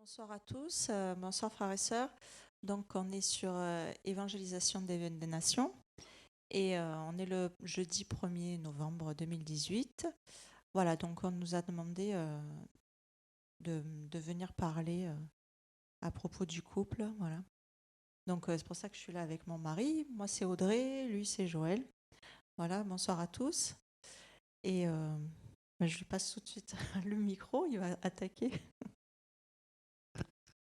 Bonsoir à tous, bonsoir frères et sœurs. Donc on est sur évangélisation des nations et on est le jeudi 1er novembre 2018. Voilà, donc on nous a demandé de venir parler à propos du couple. Voilà. Donc c'est pour ça que je suis là avec mon mari. Moi c'est Audrey, lui c'est Joël. Voilà, bonsoir à tous. Et je lui passe tout de suite le micro, il va attaquer.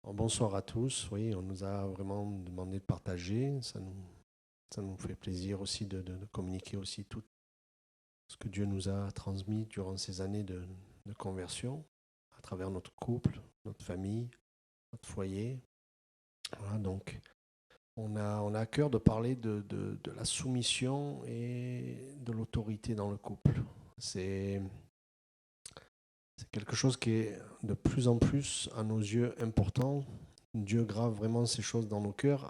Bonsoir à tous. Oui, on nous a vraiment demandé de partager. Ça nous fait plaisir aussi de communiquer aussi tout ce que Dieu nous a transmis durant ces années de conversion, à travers notre couple, notre famille, notre foyer. Voilà, donc on a à cœur de parler de la soumission et de l'autorité dans le couple. C'est c'est quelque chose qui est de plus en plus, à nos yeux, important. Dieu grave vraiment ces choses dans nos cœurs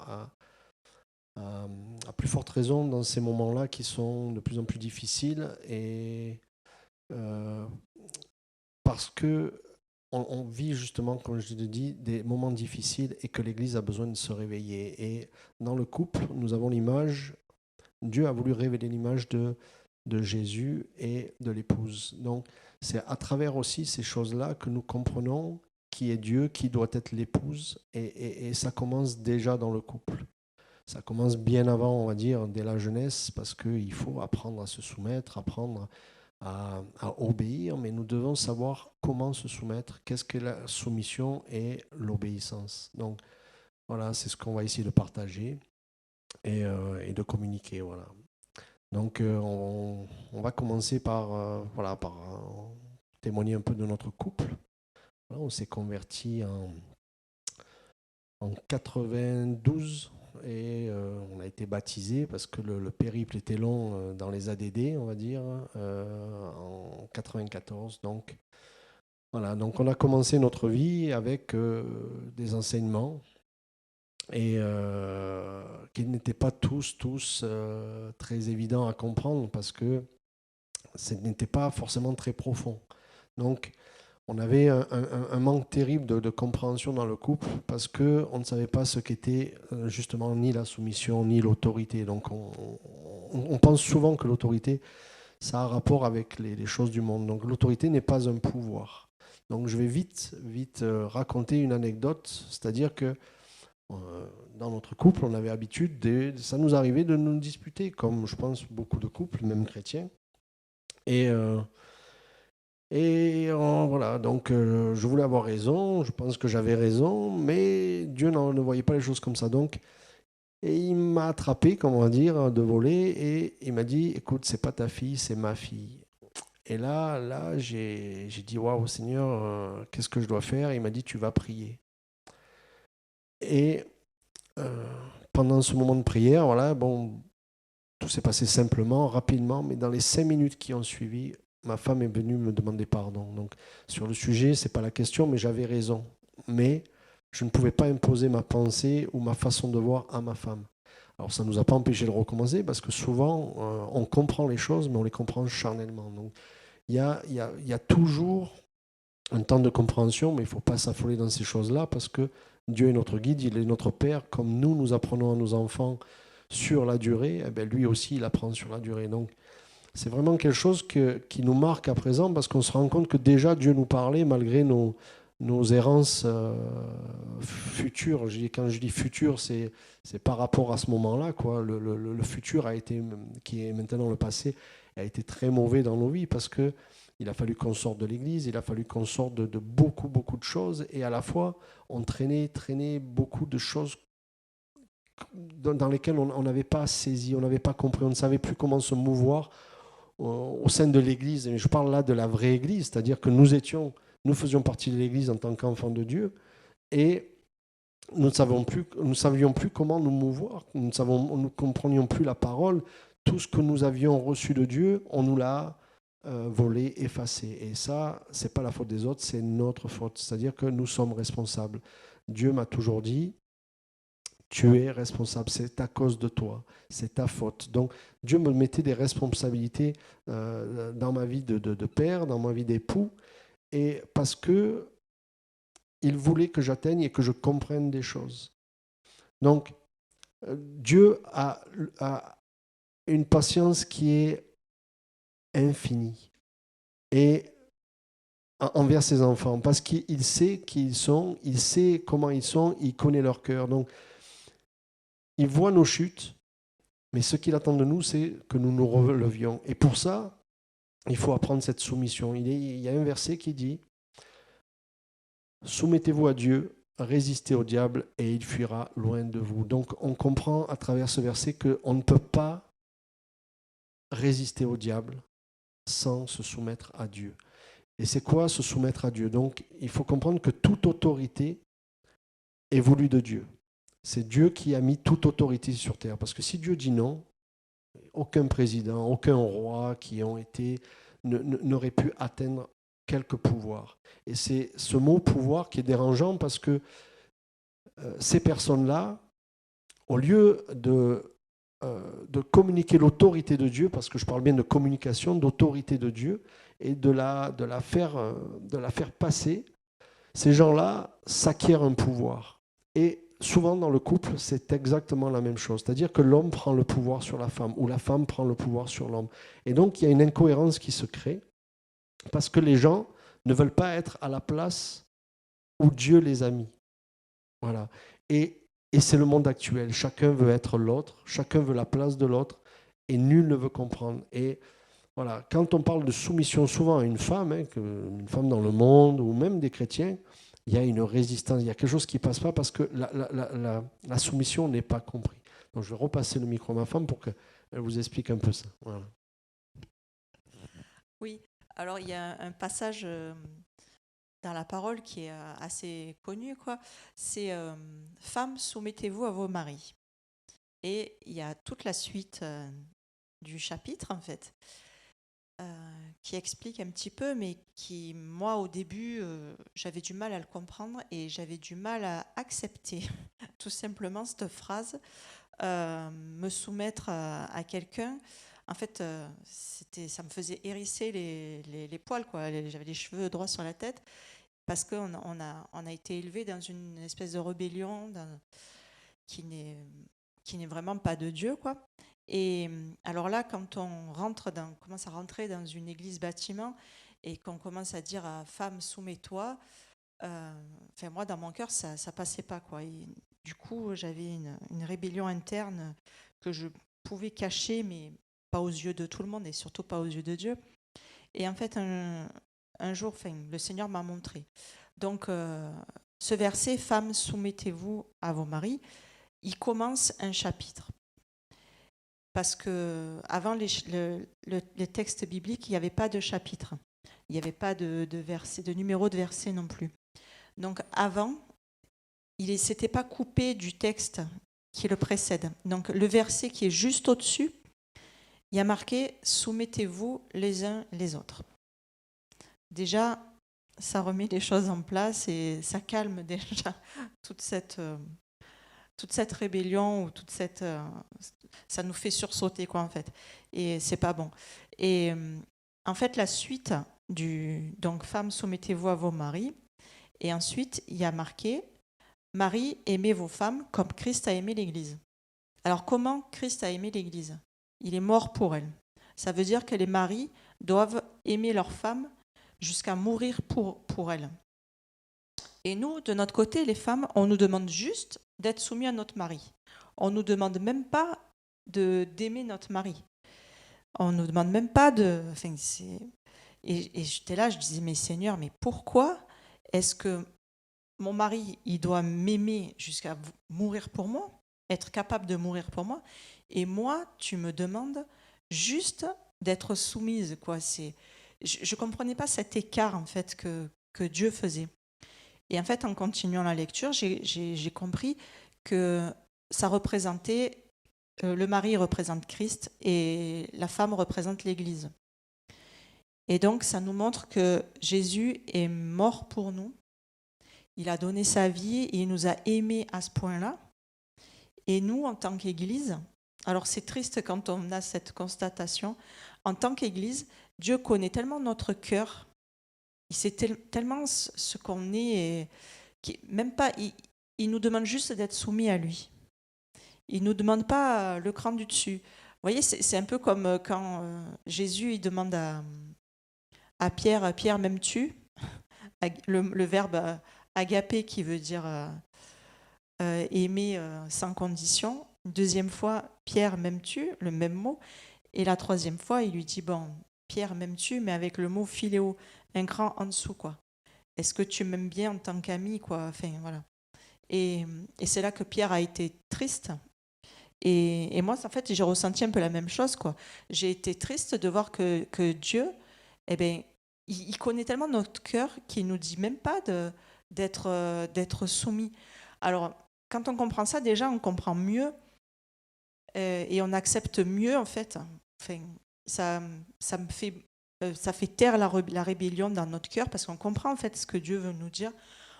à plus forte raison dans ces moments-là qui sont de plus en plus difficiles et euh, parce que on vit justement, comme je l'ai dit, des moments difficiles et que l'Église a besoin de se réveiller. Et dans le couple, nous avons l'image, Dieu a voulu révéler l'image de Jésus et de l'épouse. Donc c'est à travers aussi ces choses-là que nous comprenons qui est Dieu, qui doit être l'épouse, et ça commence déjà dans le couple. Ça commence bien avant, on va dire, dès la jeunesse, parce qu'il faut apprendre à se soumettre, apprendre à obéir, mais nous devons savoir comment se soumettre, qu'est-ce que la soumission et l'obéissance. Donc voilà, c'est ce qu'on va essayer de partager et de communiquer. Voilà. Donc on va commencer par, témoigner un peu de notre couple. Voilà, on s'est converti en 92 et on a été baptisé parce que le périple était long dans les ADD, on va dire, en 94. Donc voilà, donc on a commencé notre vie avec des enseignements et qui n'étaient pas tous très évidents à comprendre parce que ce n'était pas forcément très profond. Donc on avait un manque terrible de compréhension dans le couple parce qu'on ne savait pas ce qu'était justement ni la soumission ni l'autorité. Donc on pense souvent que l'autorité, ça a rapport avec les choses du monde. Donc l'autorité n'est pas un pouvoir. Donc je vais vite raconter une anecdote, c'est-à-dire que dans notre couple, on avait habitude, ça nous arrivait de nous disputer, comme je pense beaucoup de couples, même chrétiens. Et voilà, donc je voulais avoir raison, je pense que j'avais raison, mais Dieu ne voyait pas les choses comme ça. Donc, et il m'a attrapé, comme on va dire, de voler, et il m'a dit, écoute, c'est pas ta fille, c'est ma fille. Et là, j'ai dit, waouh, Seigneur, qu'est-ce que je dois faire? Il m'a dit, tu vas prier. Et euh, pendant ce moment de prière, voilà, bon, tout s'est passé simplement, rapidement, mais dans les 5 minutes qui ont suivi, ma femme est venue me demander pardon. Donc, sur le sujet, ce n'est pas la question, mais j'avais raison. Mais je ne pouvais pas imposer ma pensée ou ma façon de voir à ma femme. Alors, ça ne nous a pas empêché de recommencer parce que souvent, on comprend les choses, mais on les comprend charnellement. Donc, il y a toujours un temps de compréhension, mais il ne faut pas s'affoler dans ces choses-là parce que Dieu est notre guide, il est notre Père. Comme nous apprenons à nos enfants sur la durée, eh bien, lui aussi, il apprend sur la durée. Donc, c'est vraiment quelque chose qui nous marque à présent parce qu'on se rend compte que déjà Dieu nous parlait malgré nos errances futures. Quand je dis futur, c'est par rapport à ce moment-là, quoi. Le futur a été, qui est maintenant le passé, a été très mauvais dans nos vies parce que il a fallu qu'on sorte de l'église, il a fallu qu'on sorte de beaucoup de choses et à la fois on traînait beaucoup de choses dans lesquelles on n'avait pas saisi, on n'avait pas compris, on ne savait plus comment se mouvoir au sein de l'Église. Et je parle là de la vraie Église, c'est-à-dire que nous faisions partie de l'Église en tant qu'enfants de Dieu, et nous savions plus comment nous mouvoir, nous ne comprenions plus la parole. Tout ce que nous avions reçu de Dieu, on nous l'a volé, effacé. Et ça, c'est pas la faute des autres, c'est notre faute. C'est-à-dire que nous sommes responsables. Dieu m'a toujours dit, tu es responsable, c'est à cause de toi, c'est ta faute. Donc Dieu me mettait des responsabilités dans ma vie de père, dans ma vie d'époux, et parce que il voulait que j'atteigne et que je comprenne des choses. Donc, Dieu a une patience qui est infinie et envers ses enfants, parce qu'il sait qui ils sont, il sait comment ils sont, il connaît leur cœur. Donc, il voit nos chutes, mais ce qu'il attend de nous, c'est que nous nous relevions. Et pour ça, il faut apprendre cette soumission. Il y a un verset qui dit « Soumettez-vous à Dieu, résistez au diable et il fuira loin de vous. » Donc, on comprend à travers ce verset qu'on ne peut pas résister au diable sans se soumettre à Dieu. Et c'est quoi se soumettre à Dieu? Donc, il faut comprendre que toute autorité est voulue de Dieu. C'est Dieu qui a mis toute autorité sur terre. Parce que si Dieu dit non, aucun président, aucun roi qui ont été n'aurait pu atteindre quelque pouvoir. Et c'est ce mot pouvoir qui est dérangeant parce que ces personnes-là, au lieu de communiquer l'autorité de Dieu, parce que je parle bien de communication, d'autorité de Dieu, et de la faire passer, ces gens-là s'acquièrent un pouvoir. Et souvent dans le couple, c'est exactement la même chose. C'est-à-dire que l'homme prend le pouvoir sur la femme, ou la femme prend le pouvoir sur l'homme. Et donc il y a une incohérence qui se crée, parce que les gens ne veulent pas être à la place où Dieu les a mis. Voilà. Et c'est le monde actuel. Chacun veut être l'autre, chacun veut la place de l'autre, et nul ne veut comprendre. Et voilà, quand on parle de soumission souvent à une femme, une femme dans le monde, ou même des chrétiens, il y a une résistance, il y a quelque chose qui ne passe pas parce que la soumission n'est pas comprise. Donc je vais repasser le micro à ma femme pour qu'elle vous explique un peu ça. Voilà. Oui, alors il y a un passage dans la parole qui est assez connu, quoi. C'est Femmes, soumettez-vous à vos maris. Et il y a toute la suite du chapitre, en fait, qui explique un petit peu, mais qui, moi, au début, j'avais du mal à le comprendre et j'avais du mal à accepter tout simplement cette phrase, me soumettre à quelqu'un. En fait, ça me faisait hérisser les poils, quoi. J'avais les cheveux droits sur la tête parce qu'on on a été élevé dans une espèce de rébellion qui n'est vraiment pas de Dieu, quoi. Et alors là, quand on commence à rentrer dans une église bâtiment et qu'on commence à dire à femme, soumets-toi, moi, dans mon cœur, ça passait pas, quoi. Et du coup, j'avais une rébellion interne que je pouvais cacher, mais pas aux yeux de tout le monde et surtout pas aux yeux de Dieu. Et en fait, un jour, le Seigneur m'a montré. Donc, ce verset, femmes, soumettez-vous à vos maris, il commence un chapitre. Parce que avant les textes bibliques, il n'y avait pas de chapitre. Il n'y avait pas de numéro de verset non plus. Donc avant, il ne s'était pas coupé du texte qui le précède. Donc le verset qui est juste au-dessus, il y a marqué « Soumettez-vous les uns les autres ». Déjà, ça remet les choses en place et ça calme déjà toute cette rébellion ou ça nous fait sursauter, quoi, en fait. Et c'est pas bon. Et en fait, la suite donc femmes, soumettez-vous à vos maris. Et ensuite, il y a marqué Marie, aimez vos femmes comme Christ a aimé l'Église. Alors, comment Christ a aimé l'Église? Il est mort pour elle. Ça veut dire que les maris doivent aimer leurs femmes jusqu'à mourir pour elles. Et nous, de notre côté, les femmes, on nous demande juste d'être soumis à notre mari. On ne nous demande même pas d'aimer notre mari. On ne nous demande même pas de... Et j'étais là, je disais, mais Seigneur, mais pourquoi est-ce que mon mari, il doit m'aimer jusqu'à mourir pour moi, être capable de mourir pour moi, et moi, tu me demandes juste d'être soumise, quoi. Je ne comprenais pas cet écart, en fait, que Dieu faisait. Et en fait, en continuant la lecture, j'ai compris que ça représentait, le mari représente Christ et la femme représente l'Église. Et donc, ça nous montre que Jésus est mort pour nous. Il a donné sa vie et il nous a aimés à ce point-là. Et nous, en tant qu'Église, alors c'est triste quand on a cette constatation, en tant qu'Église, Dieu connaît tellement notre cœur, il sait tellement ce qu'on est même pas, il nous demande juste d'être soumis à lui. Il ne nous demande pas le cran du dessus. Vous voyez, c'est un peu comme quand Jésus il demande à Pierre, Pierre, m'aimes-tu? Le verbe agapé qui veut dire aimer sans condition. Deuxième fois, Pierre, m'aimes-tu? Le même mot. Et la troisième fois, il lui dit, bon, Pierre, m'aimes-tu? Mais avec le mot philéo, un cran en dessous, quoi. Est-ce que tu m'aimes bien en tant qu'ami, quoi? Enfin, voilà. Et c'est là que Pierre a été triste. Et moi, en fait, j'ai ressenti un peu la même chose, quoi. J'ai été triste de voir que Dieu, eh ben, il connaît tellement notre cœur qu'il nous dit même pas d'être soumis. Alors, quand on comprend ça, déjà, on comprend mieux et on accepte mieux, en fait. Enfin, ça me fait, ça fait taire la rébellion dans notre cœur parce qu'on comprend, en fait, ce que Dieu veut nous dire.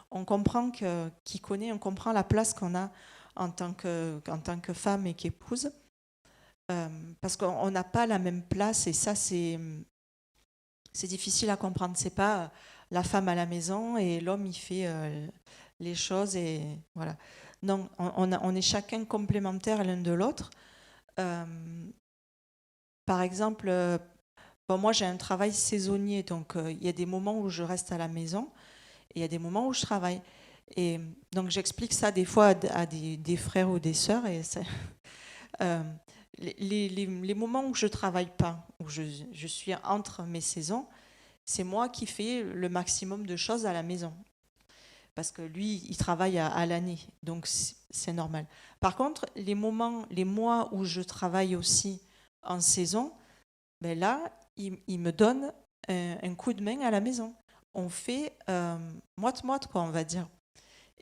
On comprend qu'il connaît, on comprend la place qu'on a en tant que femme et qu'épouse. Parce qu'on n'a pas la même place et ça, c'est difficile à comprendre. C'est pas la femme à la maison et l'homme, il fait les choses et voilà. Non, on est chacun complémentaires l'un de l'autre. Par exemple, bon, moi j'ai un travail saisonnier, donc il y a des moments où je reste à la maison et il y a des moments où je travaille. Et donc j'explique ça des fois à des frères ou des sœurs. Et euh, les moments où je travaille pas, où je suis entre mes saisons, c'est moi qui fais le maximum de choses à la maison. Parce que lui, il travaille à l'année, donc c'est normal. Par contre, les mois où je travaille aussi en saison, ben là, il me donne un coup de main à la maison. On fait moite-moite, quoi, on va dire.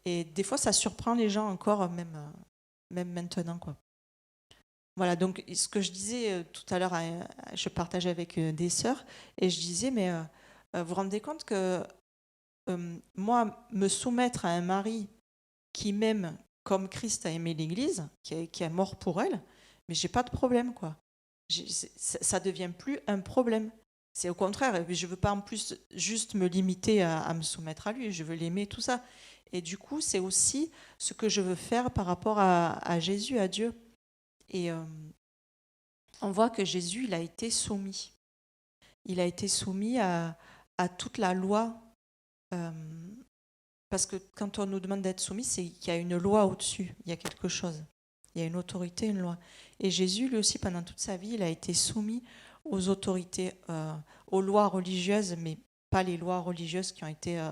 Et des fois, ça surprend les gens encore, même maintenant, quoi. Voilà, donc ce que je disais tout à l'heure, je partageais avec des sœurs, et je disais, mais vous vous rendez compte que moi, me soumettre à un mari qui m'aime comme Christ a aimé l'Église, qui est mort pour elle, mais j'ai pas de problème, quoi. Ça devient plus un problème. C'est au contraire, je veux pas en plus juste me limiter à me soumettre à lui, je veux l'aimer, tout ça. Et du coup, c'est aussi ce que je veux faire par rapport à Jésus, à Dieu. Et on voit que Jésus, il a été soumis. Il a été soumis à toute la loi. euh, Parce que quand on nous demande d'être soumis, c'est qu'il y a une loi au-dessus, il y a quelque chose. Il y a une autorité, une loi. Et Jésus, lui aussi, pendant toute sa vie, il a été soumis aux autorités, aux lois religieuses, mais pas les lois religieuses qui ont été euh,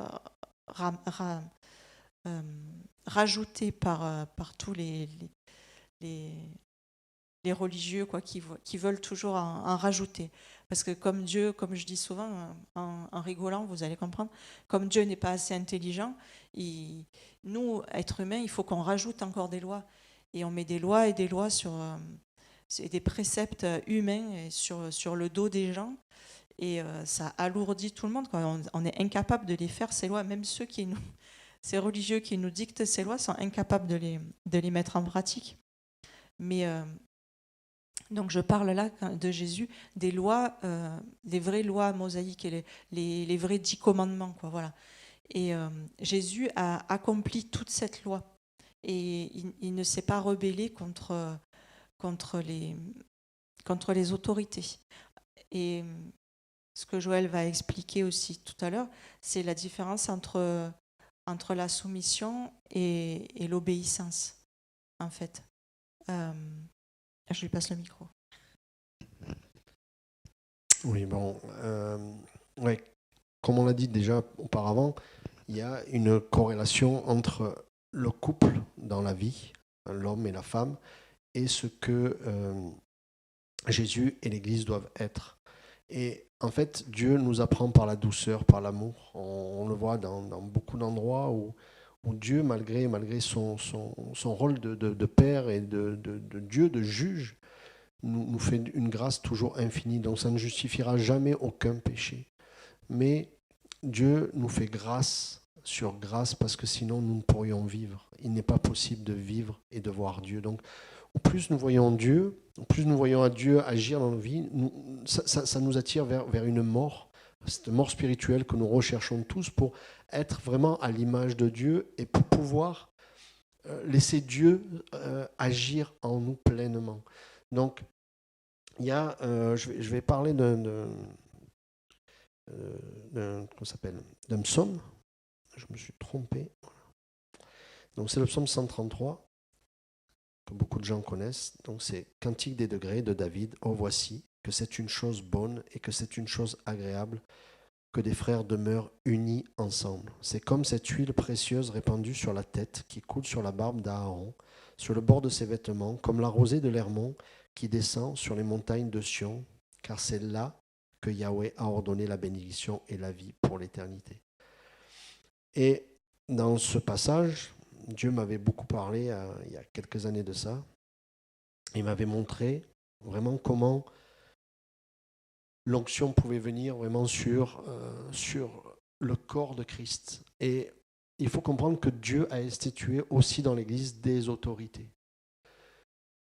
rajoutées par tous les, les religieux quoi, qui veulent toujours en rajouter. Parce que comme Dieu, comme je dis souvent en rigolant, vous allez comprendre, comme Dieu n'est pas assez intelligent, nous, êtres humains, il faut qu'on rajoute encore des lois. Et on met des lois et des lois sur des préceptes humains et sur le dos des gens. Et ça alourdit tout le monde. Quoi. On est incapable de les faire, ces lois. Même ces religieux qui nous dictent ces lois sont incapables de les mettre en pratique. Mais donc je parle là de Jésus, des lois, des vraies lois mosaïques et les vrais 10 commandements, quoi, voilà. Et Jésus a accompli toute cette loi et il ne s'est pas rebellé contre les autorités. Et ce que Joël va expliquer aussi tout à l'heure, c'est la différence entre la soumission et l'obéissance, en fait. Je lui passe le micro. Oui, bon, ouais, comme on l'a dit déjà auparavant, il y a une corrélation entre le couple dans la vie, l'homme et la femme, et ce que Jésus et l'Église doivent être. Et en fait, Dieu nous apprend par la douceur, par l'amour. On le voit dans beaucoup d'endroits où Dieu, malgré son rôle de père et de Dieu, de juge, nous fait une grâce toujours infinie. Donc ça ne justifiera jamais aucun péché. Mais Dieu nous fait grâce sur grâce parce que sinon nous ne pourrions vivre. Il n'est pas possible de vivre et de voir Dieu. Donc au plus nous voyons Dieu, au plus nous voyons à Dieu agir dans nos vies, ça nous attire vers une mort, cette mort spirituelle que nous recherchons tous pour être vraiment à l'image de Dieu et pour pouvoir laisser Dieu agir en nous pleinement. Donc, il y a, je vais parler d'un psaume. Je me suis trompé. Donc, c'est le psaume 133, que beaucoup de gens connaissent. Donc, c'est Cantique des degrés de David. Oh, voici que c'est une chose bonne et que c'est une chose agréable que des frères demeurent unis ensemble. C'est comme cette huile précieuse répandue sur la tête qui coule sur la barbe d'Aaron, sur le bord de ses vêtements, comme la rosée de l'Hermon qui descend sur les montagnes de Sion, car c'est là que Yahweh a ordonné la bénédiction et la vie pour l'éternité. Et dans ce passage, Dieu m'avait beaucoup parlé il y a quelques années de ça. Il m'avait montré vraiment comment l'onction pouvait venir vraiment sur le corps de Christ. Et il faut comprendre que Dieu a institué aussi dans l'Église des autorités.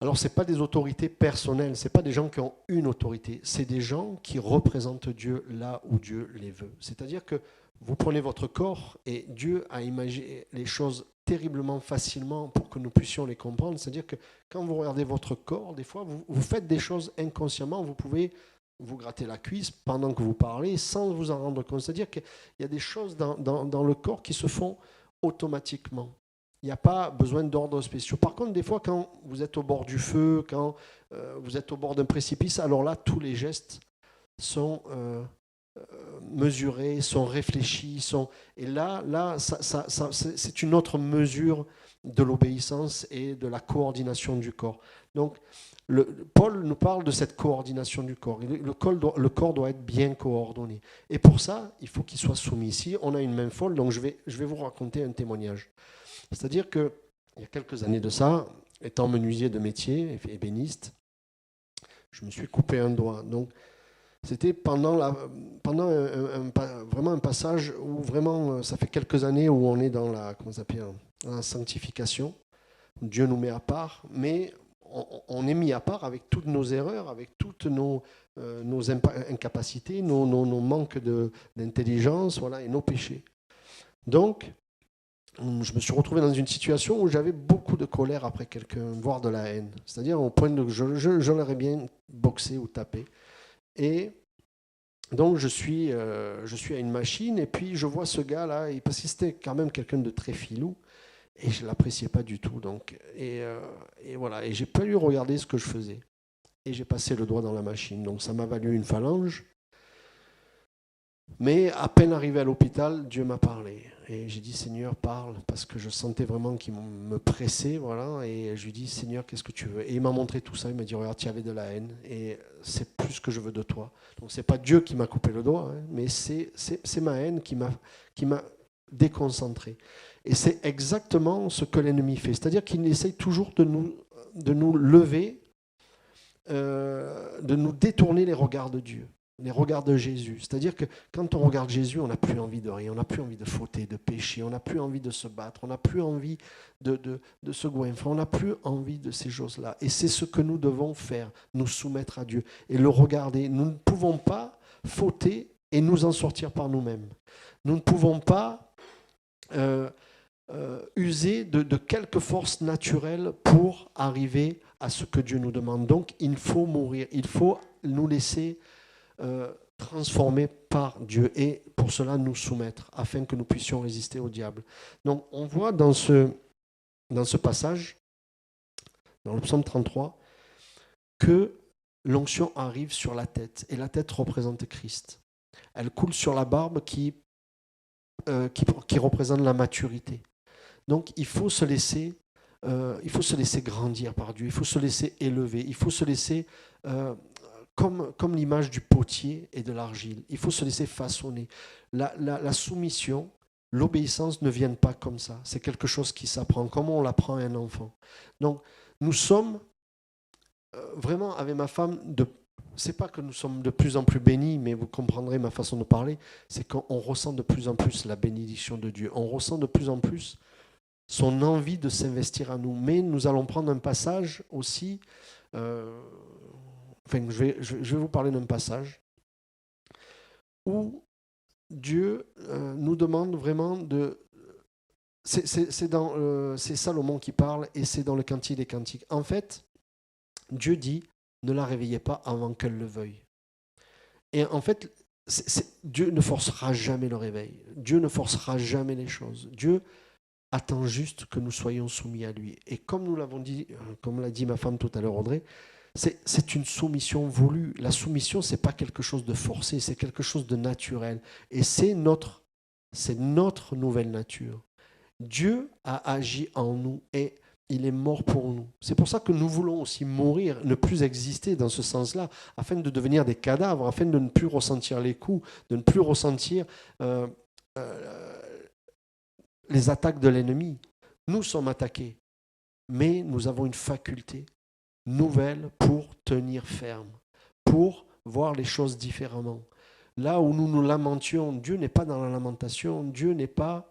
Alors, ce n'est pas des autorités personnelles, ce n'est pas des gens qui ont une autorité, c'est des gens qui représentent Dieu là où Dieu les veut. C'est-à-dire que vous prenez votre corps et Dieu a imaginé les choses terriblement facilement pour que nous puissions les comprendre. C'est-à-dire que quand vous regardez votre corps, des fois, vous faites des choses inconsciemment, vous pouvez vous gratter la cuisse pendant que vous parlez sans vous en rendre compte. C'est-à-dire qu'il y a des choses dans le corps qui se font automatiquement. Il n'y a pas besoin d'ordres spéciaux. Par contre, des fois, quand vous êtes au bord du feu, quand vous êtes au bord d'un précipice, alors là, tous les gestes sont mesurés, sont réfléchis. Et là c'est une autre mesure de l'obéissance et de la coordination du corps. Donc, Paul nous parle de cette coordination du corps. Le corps doit être bien coordonné. Et pour ça, il faut qu'il soit soumis. Ici, on a une main folle, donc je vais vous raconter un témoignage. C'est-à-dire qu'il y a quelques années de ça, étant menuisier de métier, ébéniste, je me suis coupé un doigt. Donc, c'était pendant vraiment un passage où vraiment, ça fait quelques années où on est dans la sanctification. Dieu nous met à part, mais on est mis à part avec toutes nos erreurs, avec toutes nos incapacités, nos manques d'intelligence, voilà, et nos péchés. Donc, je me suis retrouvé dans une situation où j'avais beaucoup de colère après quelqu'un, voire de la haine. C'est-à-dire au point de je l'aurais bien boxé ou tapé. Et donc je suis à une machine et puis je vois ce gars-là, parce que c'était quand même quelqu'un de très filou, et je ne l'appréciais pas du tout. Donc, et voilà, et j'ai pas eu regarder ce que je faisais. Et j'ai passé le doigt dans la machine. Donc ça m'a valu une phalange. Mais à peine arrivé à l'hôpital, Dieu m'a parlé. Et j'ai dit, Seigneur, parle, parce que je sentais vraiment qu'il me pressait. Voilà. Et je lui ai dit, Seigneur, qu'est-ce que tu veux? Et il m'a montré tout ça. Il m'a dit, regarde, tu avais de la haine. Et c'est plus ce que je veux de toi. Donc, ce n'est pas Dieu qui m'a coupé le doigt, hein, mais c'est ma haine qui m'a déconcentré. Et c'est exactement ce que l'ennemi fait. C'est-à-dire qu'il essaye toujours de nous lever, de nous détourner les regards de Dieu. Les regards de Jésus. C'est-à-dire que quand on regarde Jésus, on n'a plus envie de rien, on n'a plus envie de fauter, de pécher, on n'a plus envie de se battre, on n'a plus envie de se goinfrer, on n'a plus envie de ces choses-là. Et c'est ce que nous devons faire, nous soumettre à Dieu et le regarder. Nous ne pouvons pas fauter et nous en sortir par nous-mêmes. Nous ne pouvons pas user de quelque force naturelle pour arriver à ce que Dieu nous demande. Donc il faut mourir, il faut nous laisser transformés par Dieu et pour cela nous soumettre afin que nous puissions résister au diable. Donc on voit dans ce passage, dans le psaume 33, que l'onction arrive sur la tête et la tête représente Christ. Elle coule sur la barbe qui représente la maturité. Donc il faut se laisser grandir par Dieu, il faut se laisser élever, il faut se laisser comme l'image du potier et de l'argile. Il faut se laisser façonner. La soumission, l'obéissance ne viennent pas comme ça. C'est quelque chose qui s'apprend, comme on l'apprend à un enfant. Donc, nous sommes vraiment, avec ma femme, c'est pas que nous sommes de plus en plus bénis, mais vous comprendrez ma façon de parler, c'est qu'on ressent de plus en plus la bénédiction de Dieu. On ressent de plus en plus son envie de s'investir à nous. Mais nous allons prendre un passage aussi... je vais vous parler d'un passage où Dieu nous demande vraiment de... C'est Salomon qui parle et c'est dans le Cantique des Cantiques. En fait, Dieu dit, ne la réveillez pas avant qu'elle le veuille. Et en fait, Dieu ne forcera jamais le réveil. Dieu ne forcera jamais les choses. Dieu attend juste que nous soyons soumis à lui. Et comme nous l'avons dit, comme l'a dit ma femme tout à l'heure, Audrey, c'est une soumission voulue. La soumission, c'est pas quelque chose de forcé, c'est quelque chose de naturel. Et c'est notre nouvelle nature. Dieu a agi en nous et il est mort pour nous. C'est pour ça que nous voulons aussi mourir, ne plus exister dans ce sens-là, afin de devenir des cadavres, afin de ne plus ressentir les coups, de ne plus ressentir les attaques de l'ennemi. Nous sommes attaqués, mais nous avons une faculté nouvelle pour tenir ferme, pour voir les choses différemment. Là où nous nous lamentions, Dieu n'est pas dans la lamentation, Dieu n'est pas...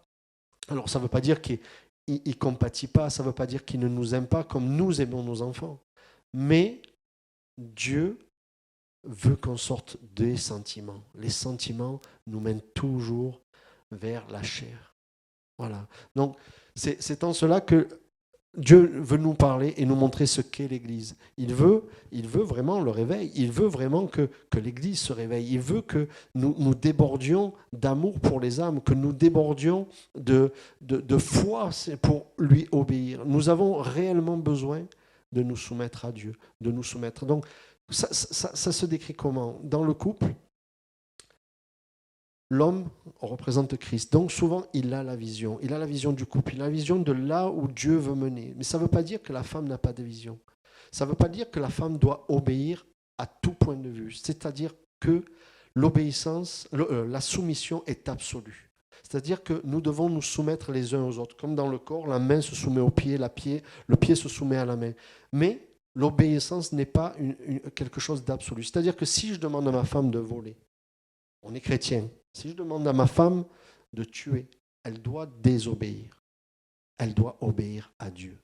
Alors ça ne veut pas dire qu'il ne compatit pas, ça ne veut pas dire qu'il ne nous aime pas comme nous aimons nos enfants. Mais Dieu veut qu'on sorte des sentiments. Les sentiments nous mènent toujours vers la chair. Voilà. Donc c'est en cela que Dieu veut nous parler et nous montrer ce qu'est l'Église. Il veut vraiment le réveil. Il veut vraiment que l'Église se réveille. Il veut que nous débordions d'amour pour les âmes, que nous débordions de foi pour lui obéir. Nous avons réellement besoin de nous soumettre à Dieu, de nous soumettre. Donc, ça se décrit comment? Dans le couple, l'homme représente Christ. Donc souvent, il a la vision. Il a la vision du couple. Il a la vision de là où Dieu veut mener. Mais ça ne veut pas dire que la femme n'a pas de vision. Ça ne veut pas dire que la femme doit obéir à tout point de vue. C'est-à-dire que l'obéissance, la soumission est absolue. C'est-à-dire que nous devons nous soumettre les uns aux autres. Comme dans le corps, la main se soumet au pied, le pied se soumet à la main. Mais l'obéissance n'est pas quelque chose d'absolu. C'est-à-dire que si je demande à ma femme de voler, on est chrétien. Si je demande à ma femme de tuer, elle doit désobéir. Elle doit obéir à Dieu.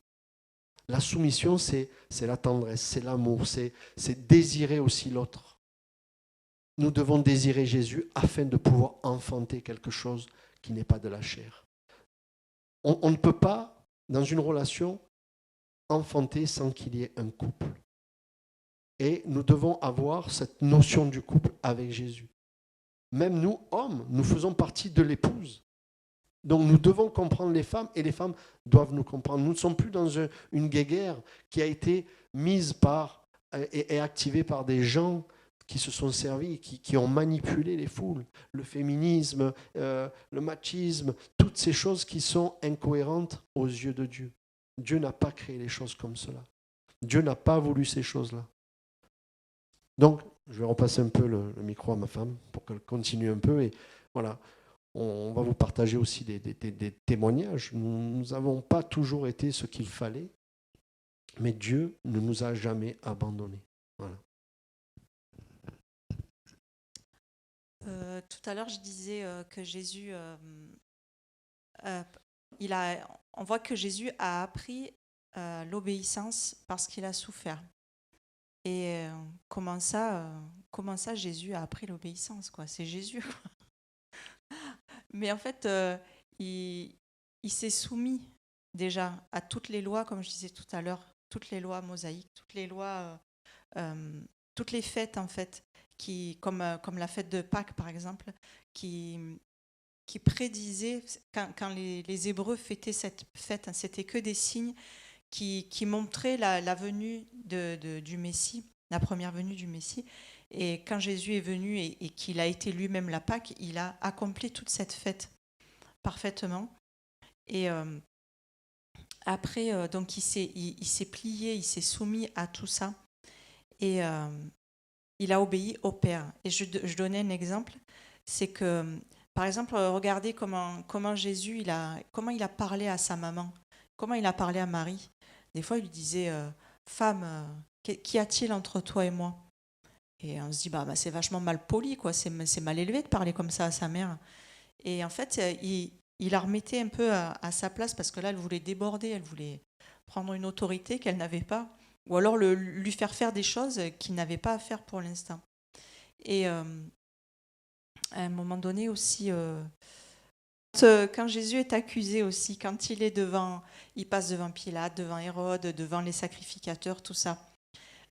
La soumission, c'est la tendresse, c'est l'amour, c'est désirer aussi l'autre. Nous devons désirer Jésus afin de pouvoir enfanter quelque chose qui n'est pas de la chair. On ne peut pas, dans une relation, enfanter sans qu'il y ait un couple. Et nous devons avoir cette notion du couple avec Jésus. Même nous, hommes, nous faisons partie de l'épouse. Donc nous devons comprendre les femmes et les femmes doivent nous comprendre. Nous ne sommes plus dans une guéguerre qui a été mise par et activée par des gens qui se sont servis, qui ont manipulé les foules. Le féminisme, le machisme, toutes ces choses qui sont incohérentes aux yeux de Dieu. Dieu n'a pas créé les choses comme cela. Dieu n'a pas voulu ces choses-là. Donc, je vais repasser un peu le micro à ma femme pour qu'elle continue un peu. Et voilà, on va vous partager aussi des témoignages. Nous n'avons pas toujours été ce qu'il fallait, mais Dieu ne nous a jamais abandonnés. Voilà. Tout à l'heure, je disais que Jésus, on voit que Jésus a appris l'obéissance parce qu'il a souffert. Et comment ça, Jésus a appris l'obéissance, quoi. C'est Jésus, quoi. Mais en fait, il s'est soumis déjà à toutes les lois, comme je disais tout à l'heure, toutes les lois mosaïques, toutes les lois, toutes les fêtes, en fait, comme la fête de Pâques, par exemple, qui prédisaient, quand les Hébreux fêtaient cette fête, hein, c'était que des signes qui montraient la venue du Messie, la première venue du Messie. Et quand Jésus est venu et qu'il a été lui-même la Pâque, il a accompli toute cette fête parfaitement. Et après, donc il s'est plié, il s'est soumis à tout ça. Et il a obéi au Père. Et je donnais un exemple, c'est que, par exemple, regardez comment Jésus, comment il a parlé à sa maman, comment il a parlé à Marie. Des fois, il lui disait « Femme, qu'y a-t-il entre toi et moi ?» Et on se dit bah, c'est vachement mal poli, quoi. C'est mal élevé de parler comme ça à sa mère. Et en fait, il la remettait un peu à sa place parce que là, elle voulait déborder, elle voulait prendre une autorité qu'elle n'avait pas, ou alors lui faire faire des choses qu'il n'avait pas à faire pour l'instant. Et à un moment donné aussi, quand Jésus est accusé aussi, quand il passe devant Pilate, devant Hérode, devant les sacrificateurs, tout ça.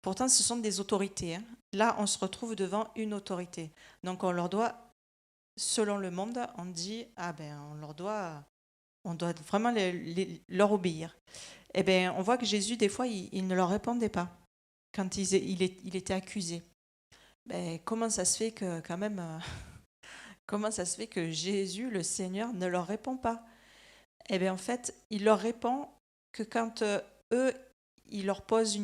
Pourtant, ce sont des autorités. Hein. Là, on se retrouve devant une autorité. Donc, on leur doit, selon le monde, on dit, on doit vraiment leur obéir. Eh bien, on voit que Jésus, des fois, il ne leur répondait pas quand il était accusé. Ben, comment ça se fait que, quand même, comment ça se fait que Jésus, le Seigneur, ne leur répond pas? Eh bien, en fait, il leur répond que quand eux, il lui pose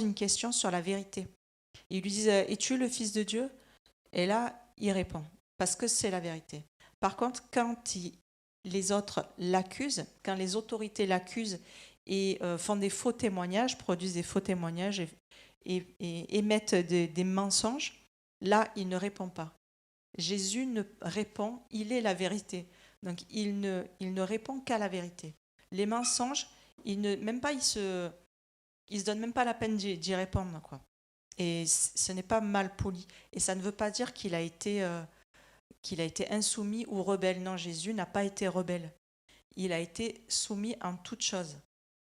une question sur la vérité. Ils lui disent, es-tu le Fils de Dieu? Et là, il répond, parce que c'est la vérité. Par contre, quand les autres l'accusent, quand les autorités l'accusent et font des faux témoignages, produisent des faux témoignages et émettent des mensonges, là, il ne répond pas. Jésus ne répond, il est la vérité. Donc, il ne répond qu'à la vérité. Les mensonges, il se donne même pas la peine d'y répondre, quoi. Et ce n'est pas mal poli. Et ça ne veut pas dire qu'il a été insoumis ou rebelle. Non, Jésus n'a pas été rebelle. Il a été soumis en toutes choses.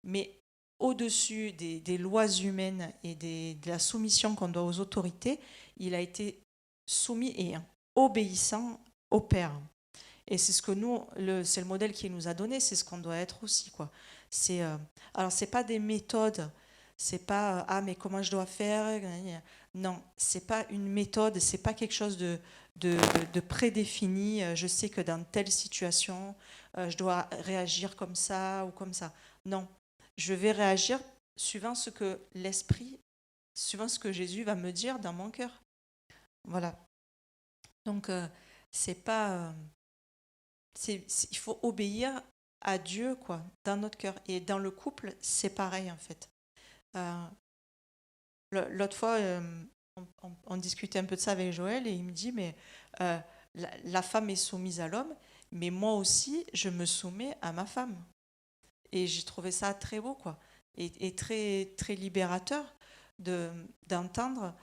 Mais au-dessus des lois humaines et de la soumission qu'on doit aux autorités, il a été soumis et obéissant au Père. Et c'est ce que c'est le modèle qu'il nous a donné, c'est ce qu'on doit être aussi, quoi. Alors, c'est pas des méthodes, c'est pas mais comment je dois faire. Non, c'est pas une méthode, c'est pas quelque chose de prédéfini. Je sais que dans telle situation, je dois réagir comme ça ou comme ça. Non, je vais réagir suivant ce que suivant ce que Jésus va me dire dans mon cœur. Voilà. Donc, c'est pas. Il faut obéir à Dieu, quoi, dans notre cœur. Et dans le couple, c'est pareil, en fait. L'autre fois, on discutait un peu de ça avec Joël et il me dit, mais la femme est soumise à l'homme, mais moi aussi, je me soumets à ma femme. Et j'ai trouvé ça très beau, quoi, et très, très libérateur d'entendre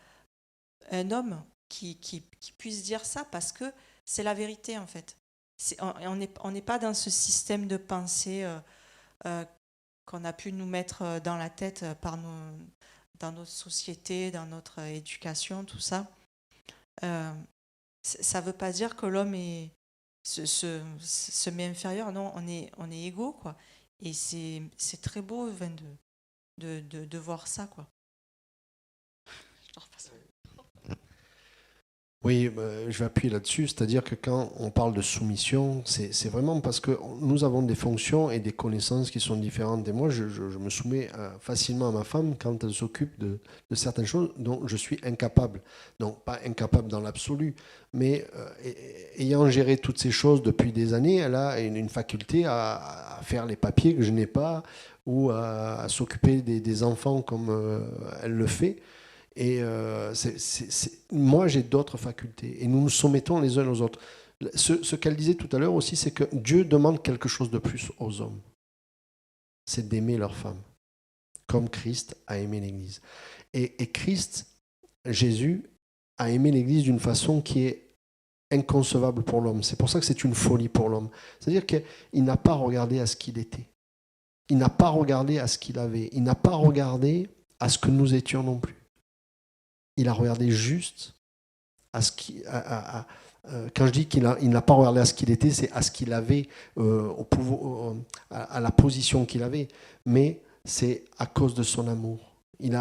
un homme qui puisse dire ça, parce que c'est la vérité, en fait. On n'est pas dans ce système de pensée qu'on a pu nous mettre dans la tête dans notre société, dans notre éducation, tout ça. Ça ne veut pas dire que l'homme se met inférieur. Non, on est égaux, quoi. Et c'est très beau de voir ça, quoi. Je repasse. Oui, je vais appuyer là-dessus, c'est-à-dire que quand on parle de soumission, c'est vraiment parce que nous avons des fonctions et des connaissances qui sont différentes. Et moi, je me soumets facilement à ma femme quand elle s'occupe de certaines choses dont je suis incapable. Donc, pas incapable dans l'absolu, mais ayant géré toutes ces choses depuis des années, elle a une faculté à faire les papiers que je n'ai pas, ou à s'occuper des enfants comme elle le fait. Et moi, j'ai d'autres facultés. Et nous nous soumettons les uns aux autres. Ce qu'elle disait tout à l'heure aussi, c'est que Dieu demande quelque chose de plus aux hommes. C'est d'aimer leur femme, comme Christ a aimé l'Église. Et Christ, Jésus, a aimé l'Église d'une façon qui est inconcevable pour l'homme. C'est pour ça que c'est une folie pour l'homme. C'est-à-dire qu'il n'a pas regardé à ce qu'il était. Il n'a pas regardé à ce qu'il avait. Il n'a pas regardé à ce que nous étions non plus. Il a regardé juste à ce quand je dis qu'il n'a pas regardé à ce qu'il était, c'est à ce qu'il avait, au pouvoir, à la position qu'il avait. Mais c'est à cause de son amour. Il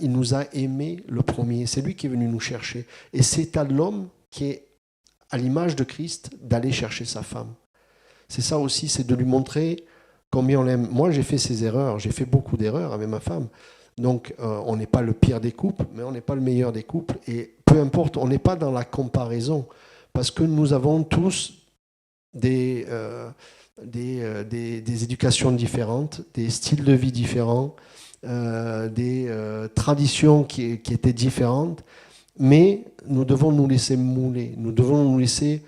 nous a aimés le premier. C'est lui qui est venu nous chercher. Et c'est à l'homme qui est à l'image de Christ d'aller chercher sa femme. C'est ça aussi, c'est de lui montrer combien on l'aime. Moi, j'ai fait ces erreurs. J'ai fait beaucoup d'erreurs avec ma femme. Donc, on n'est pas le pire des couples, mais on n'est pas le meilleur des couples. Et peu importe, on n'est pas dans la comparaison, parce que nous avons tous des éducations différentes, des styles de vie différents, des traditions qui étaient différentes, mais nous devons nous laisser mouler, nous devons nous laisser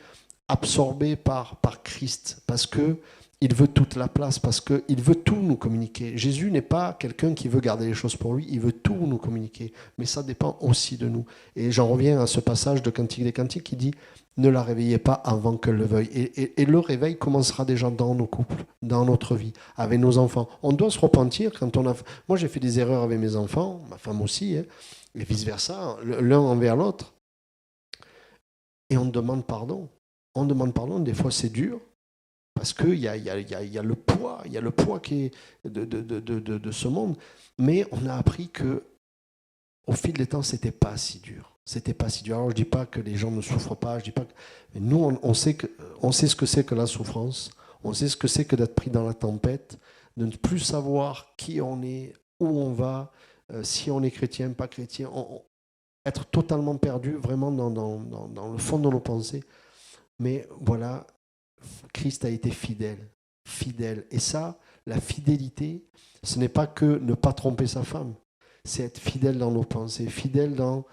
absorber par Christ, parce que il veut toute la place parce qu'il veut tout nous communiquer. Jésus n'est pas quelqu'un qui veut garder les choses pour lui, il veut tout nous communiquer. Mais ça dépend aussi de nous. Et j'en reviens à ce passage de Cantique des Cantiques qui dit « Ne la réveillez pas avant qu'elle le veuille ». Et le réveil commencera déjà dans nos couples, dans notre vie, avec nos enfants. On doit se repentir quand on a... Moi, j'ai fait des erreurs avec mes enfants, ma femme aussi, hein, et vice-versa, l'un envers l'autre. Et on demande pardon. On demande pardon, des fois c'est dur. Parce qu'il y a le poids qui est de ce monde. Mais on a appris que au fil des temps, c'était pas si dur. C'était pas si dur. Alors je dis pas que les gens ne souffrent pas. Je dis pas que... Mais nous, on sait ce que c'est que la souffrance. On sait ce que c'est que d'être pris dans la tempête, de ne plus savoir qui on est, où on va, si on est chrétien, pas chrétien. Être totalement perdu, vraiment dans le fond de nos pensées. Mais voilà. Christ a été fidèle. Et ça, la fidélité, ce n'est pas que ne pas tromper sa femme, c'est être fidèle dans nos pensées, fidèle dans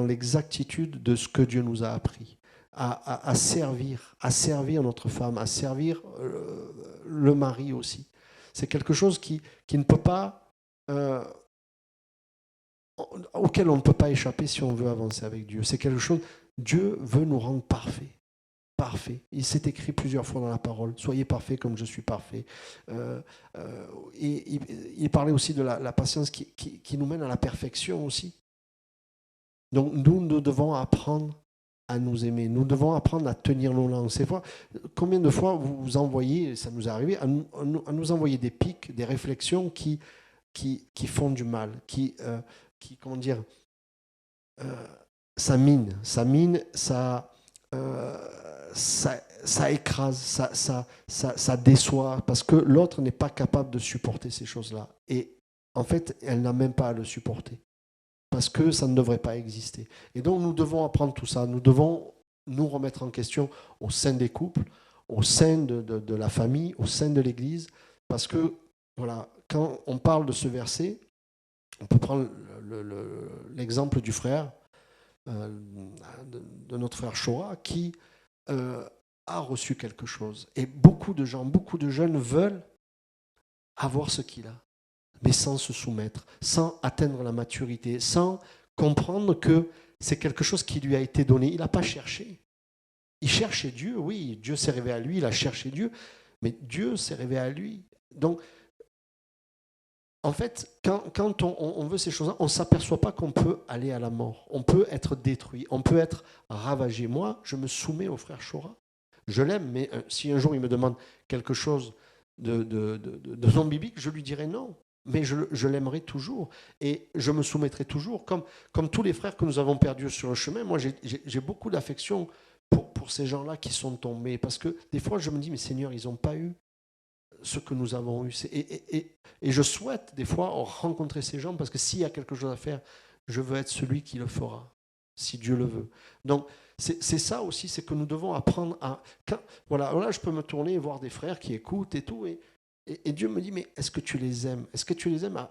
l'exactitude de ce que Dieu nous a appris, à servir notre femme, à servir le mari aussi. C'est quelque chose qui ne peut pas, auquel on ne peut pas échapper si on veut avancer avec Dieu. C'est quelque chose, Dieu veut nous rendre parfaits. Parfait. Il s'est écrit plusieurs fois dans la parole. Soyez parfaits comme je suis parfait. Et il parlait aussi de la patience qui nous mène à la perfection aussi. Donc nous devons apprendre à nous aimer. Nous devons apprendre à tenir nos langues. Combien de fois vous envoyez, ça nous est arrivé, à nous envoyer des pics, des réflexions qui font du mal, comment dire, ça mine, ça écrase, ça déçoit, parce que l'autre n'est pas capable de supporter ces choses-là. Et en fait, elle n'a même pas à le supporter, parce que ça ne devrait pas exister. Et donc, nous devons apprendre tout ça. Nous devons nous remettre en question au sein des couples, au sein de la famille, au sein de l'Église, parce que, voilà, quand on parle de ce verset, on peut prendre l'exemple du frère, de notre frère Shora, qui a reçu quelque chose. Et beaucoup de gens, beaucoup de jeunes veulent avoir ce qu'il a, mais sans se soumettre, sans atteindre la maturité, sans comprendre que c'est quelque chose qui lui a été donné. Il n'a pas cherché. Il cherchait Dieu, oui, Dieu s'est révélé à lui, il a cherché Dieu, mais Dieu s'est révélé à lui. Donc, en fait, quand on veut ces choses-là, on ne s'aperçoit pas qu'on peut aller à la mort. On peut être détruit, on peut être ravagé. Moi, je me soumets au frère Shora. Je l'aime, mais si un jour il me demande quelque chose de non biblique, je lui dirai non. Mais je l'aimerai toujours. Et je me soumettrai toujours. Comme tous les frères que nous avons perdus sur le chemin, moi, j'ai beaucoup d'affection pour ces gens-là qui sont tombés. Parce que des fois, je me dis, mais Seigneur, ils n'ont pas eu ce que nous avons eu. Et je souhaite des fois rencontrer ces gens, parce que s'il y a quelque chose à faire, je veux être celui qui le fera, si Dieu le veut. Donc, c'est ça aussi, c'est que nous devons apprendre à... Voilà, je peux me tourner et voir des frères qui écoutent et tout, et Dieu me dit, mais est-ce que tu les aimes ? Est-ce que tu les aimes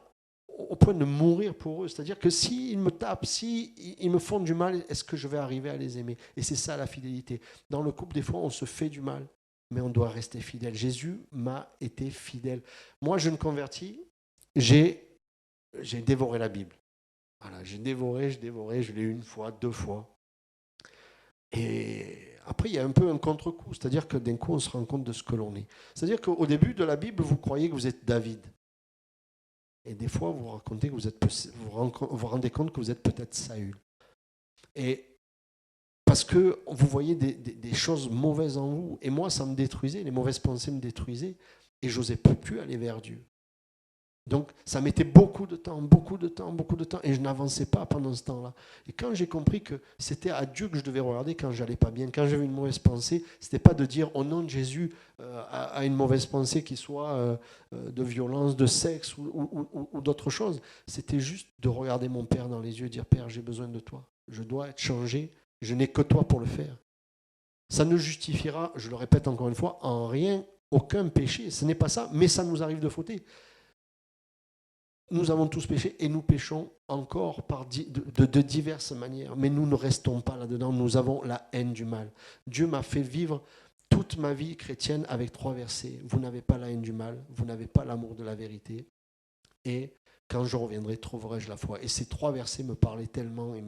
au point de mourir pour eux ? C'est-à-dire que s'ils me tapent, s'ils me font du mal, est-ce que je vais arriver à les aimer ? Et c'est ça la fidélité. Dans le couple, des fois, on se fait du mal, mais on doit rester fidèle. Jésus m'a été fidèle. Moi, je me convertis, j'ai dévoré la Bible. Voilà, j'ai dévoré, je l'ai eu une fois, 2 fois. Et après, il y a un peu un contre-coup, c'est-à-dire que d'un coup, on se rend compte de ce que l'on est. C'est-à-dire qu'au début de la Bible, vous croyez que vous êtes David. Et des fois, vous vous rendez compte que vous êtes peut-être Saül. Et parce que vous voyez des choses mauvaises en vous. Et moi, ça me détruisait, les mauvaises pensées me détruisaient. Et je n'osais plus aller vers Dieu. Donc, ça mettait beaucoup de temps, et je n'avançais pas pendant ce temps-là. Et quand j'ai compris que c'était à Dieu que je devais regarder quand j'allais pas bien, quand j'avais une mauvaise pensée, c'était pas de dire au nom de Jésus à une mauvaise pensée qui soit de violence, de sexe ou d'autre chose. C'était juste de regarder mon Père dans les yeux et dire, Père, j'ai besoin de toi. Je dois être changé. Je n'ai que toi pour le faire. Ça ne justifiera, je le répète encore une fois, en rien aucun péché. Ce n'est pas ça, mais ça nous arrive de fauter. Nous avons tous péché et nous péchons encore de diverses manières. Mais nous ne restons pas là-dedans. Nous avons la haine du mal. Dieu m'a fait vivre toute ma vie chrétienne avec 3 versets. Vous n'avez pas la haine du mal, vous n'avez pas l'amour de la vérité. Et quand je reviendrai, trouverai-je la foi. Et ces 3 versets me parlaient tellement. Et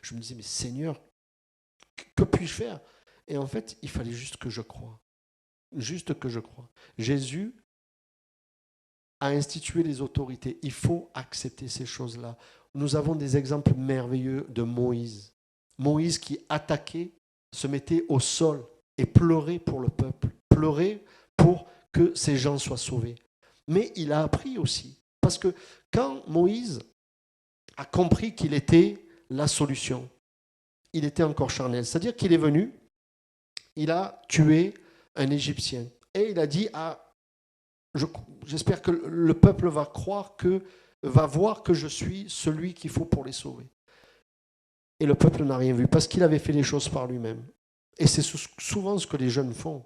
je me disais, mais Seigneur, que puis-je faire? Et en fait, il fallait juste que je croie. Juste que je croie. Jésus a institué les autorités. Il faut accepter ces choses-là. Nous avons des exemples merveilleux de Moïse. Moïse qui attaquait, se mettait au sol et pleurait pour le peuple. Pleurait pour que ces gens soient sauvés. Mais il a appris aussi. Parce que quand Moïse a compris qu'il était la solution, il était encore charnel. C'est-à-dire qu'il est venu, il a tué un Égyptien. Et il a dit, j'espère que le peuple va voir que je suis celui qu'il faut pour les sauver. Et le peuple n'a rien vu, parce qu'il avait fait les choses par lui-même. Et c'est souvent ce que les jeunes font.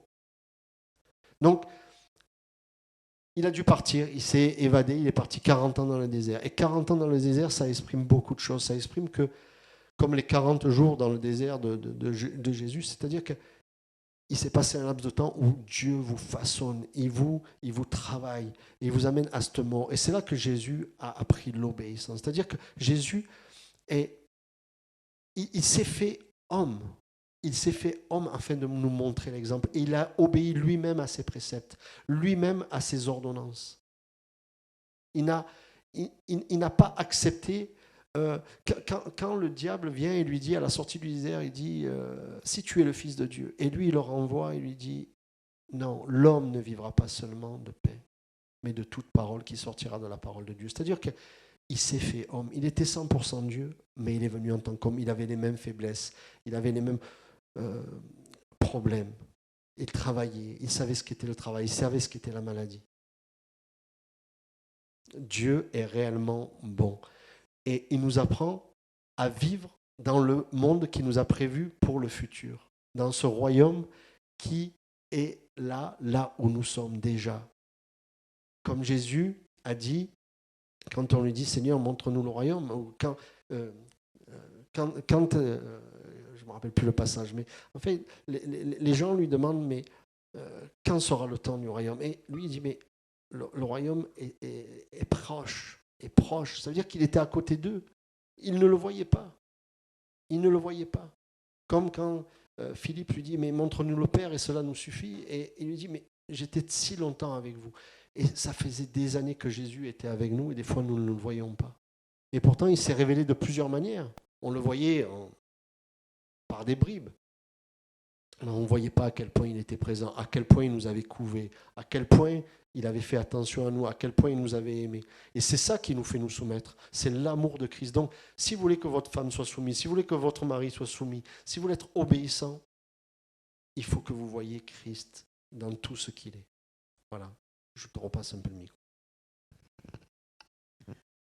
Donc, il a dû partir, il s'est évadé, il est parti 40 ans dans le désert. Et 40 ans dans le désert, ça exprime beaucoup de choses. Ça exprime que, comme les 40 jours dans le désert de Jésus, c'est-à-dire qu'il s'est passé un laps de temps où Dieu vous façonne, il vous travaille, il vous amène à ce mort. Et c'est là que Jésus a appris l'obéissance. C'est-à-dire que Jésus, il s'est fait homme. Il s'est fait homme afin de nous montrer l'exemple. Et il a obéi lui-même à ses préceptes, lui-même à ses ordonnances. Il n'a pas accepté. Quand le diable vient et lui dit à la sortie du désert, il dit si tu es le Fils de Dieu. Et lui, il le renvoie et lui dit non, l'homme ne vivra pas seulement de pain, mais de toute parole qui sortira de la parole de Dieu. C'est-à-dire qu'il s'est fait homme. Il était 100% Dieu, mais il est venu en tant qu'homme. Il avait les mêmes faiblesses, il avait les mêmes problèmes. Il travaillait, il savait ce qu'était le travail, il savait ce qu'était la maladie. Dieu est réellement bon. Et il nous apprend à vivre dans le monde qu'il nous a prévu pour le futur, dans ce royaume qui est là où nous sommes déjà. Comme Jésus a dit, quand on lui dit « Seigneur, montre-nous le royaume », ou quand je ne me rappelle plus le passage, mais en fait, les gens lui demandent « Mais quand sera le temps du royaume ?» Et lui, il dit « Mais le royaume est proche. » Est proche. Ça veut dire qu'il était à côté d'eux. Ils ne le voyaient pas. Ils ne le voyaient pas. Comme quand Philippe lui dit, mais montre-nous le Père et cela nous suffit. Et il lui dit, mais j'étais si longtemps avec vous. Et ça faisait des années que Jésus était avec nous et des fois nous ne le voyions pas. Et pourtant, il s'est révélé de plusieurs manières. On le voyait par des bribes. Mais on ne voyait pas à quel point il était présent, à quel point il nous avait couvés, à quel point il avait fait attention à nous, à quel point il nous avait aimés. Et c'est ça qui nous fait nous soumettre. C'est l'amour de Christ. Donc, si vous voulez que votre femme soit soumise, si vous voulez que votre mari soit soumis, si vous voulez être obéissant, il faut que vous voyiez Christ dans tout ce qu'il est. Voilà. Je te repasse un peu le micro.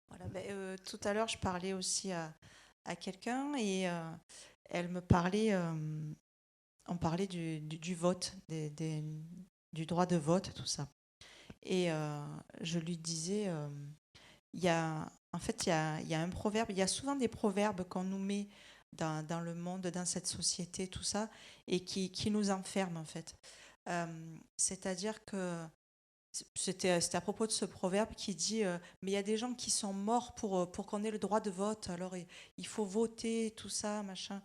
Voilà, tout à l'heure, je parlais aussi à quelqu'un et elle me parlait... on parlait du vote, du droit de vote, tout ça. Et je lui disais, il y a un proverbe, il y a souvent des proverbes qu'on nous met dans le monde, dans cette société, tout ça, et qui nous enferment, en fait. C'est-à-dire que c'était à propos de ce proverbe qui dit mais il y a des gens qui sont morts pour qu'on ait le droit de vote, alors il faut voter, tout ça, machin.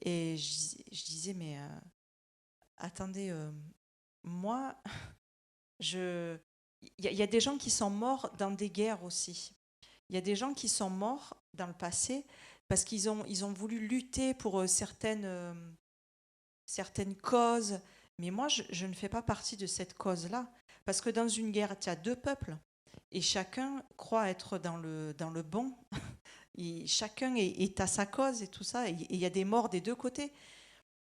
Et je disais, mais attendez, moi, il y a des gens qui sont morts dans des guerres aussi. Il y a des gens qui sont morts dans le passé parce qu'ils ont voulu lutter pour certaines causes. Mais moi, je ne fais pas partie de cette cause-là. Parce que dans une guerre, il y a 2 peuples et chacun croit être dans le bon. Et chacun est à sa cause et tout ça. Et il y a des morts des 2 côtés.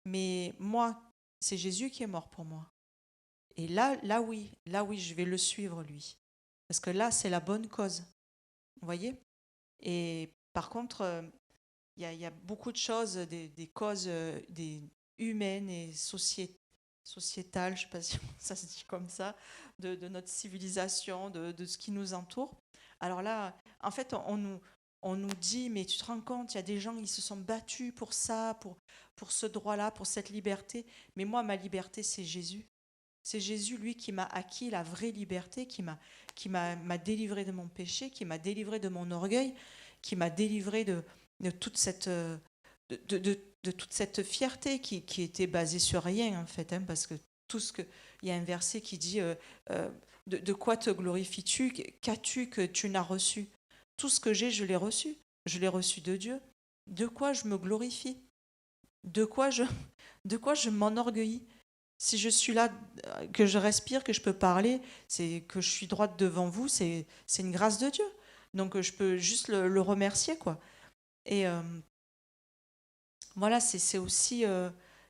Mais moi, c'est Jésus qui est mort pour moi. Et là oui, je vais le suivre, lui. Parce que là, c'est la bonne cause. Vous voyez ? Et par contre, il y a beaucoup de choses, des causes des humaines et sociétales, je ne sais pas si ça se dit comme ça, de notre civilisation, de ce qui nous entoure. Alors là, en fait, on on nous dit, mais tu te rends compte, il y a des gens qui se sont battus pour ça, pour ce droit-là, pour cette liberté. Mais moi, ma liberté, c'est Jésus. C'est Jésus, lui, qui m'a acquis la vraie liberté, m'a délivré de mon péché, qui m'a délivré de mon orgueil, qui m'a délivré de toute cette, de toute cette fierté qui était basée sur rien, en fait, hein, parce que il y a un verset qui dit de quoi te glorifies-tu, qu'as-tu que tu n'as reçu? Tout ce que j'ai, je l'ai reçu. Je l'ai reçu de Dieu. De quoi je me glorifie? De quoi je m'enorgueillis? Si je suis là, que je respire, que je peux parler, c'est que je suis droite devant vous, c'est une grâce de Dieu. Donc je peux juste le remercier, quoi. Et voilà, c'est aussi